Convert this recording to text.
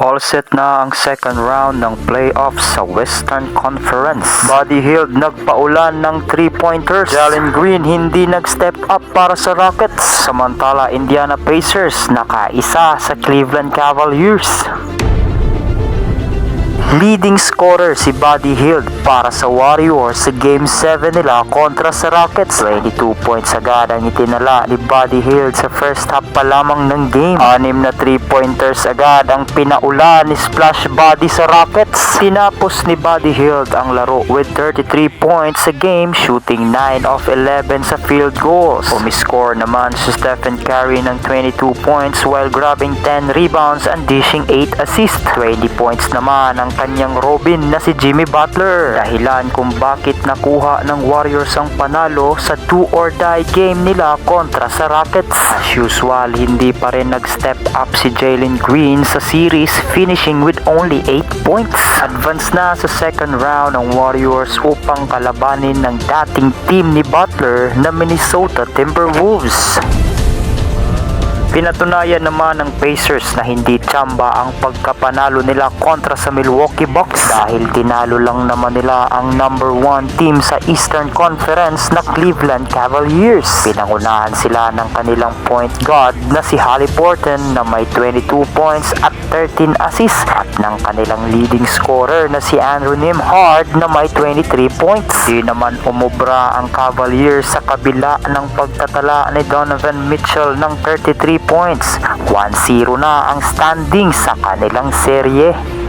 All set na ang second round ng playoffs sa Western Conference. Buddy Hield nagpaulan ng 3-pointers. Jalen Green hindi nag-step up para sa Rockets. Samantala Indiana Pacers nakaisa sa Cleveland Cavaliers. Leading scorer si Buddy Hield para sa Warriors sa Game 7 nila kontra sa Rockets. 22 points agad ang itinala ni Buddy Hield sa first half pa lamang ng game. 6 na 3-pointers agad ang pinaula ni Splash Buddy sa Rockets. Tinapos ni Buddy Hield ang laro with 33 points sa game, shooting 9 of 11 sa field goals. Umiscore naman si Stephen Curry ng 22 points while grabbing 10 rebounds and dishing 8 assists. 20 points naman ang kanyang Robin na si Jimmy Butler. Dahilan kung bakit nakuha ng Warriors ang panalo sa do-or-die game nila kontra sa Rockets. As usual, hindi pa rin nag-step up si Jalen Green sa series, finishing with only 8 points. Advance na sa second round ang Warriors upang kalabanin ng dating team ni Butler na Minnesota Timberwolves. Pinatunayan naman ng Pacers na hindi tsamba ang pagkapanalo nila kontra sa Milwaukee Bucks dahil tinalo lang naman nila ang number 1 team sa Eastern Conference na Cleveland Cavaliers. Pinangunahan sila ng kanilang point guard na si Haliburton na may 22 points at 13 assists at ng kanilang leading scorer na si Andrew Nembhard na may 23 points. Di naman umubra ang Cavaliers sa kabila ng pagtatala ni Donovan Mitchell ng 33 points. 1-0 na ang standing sa kanilang serye.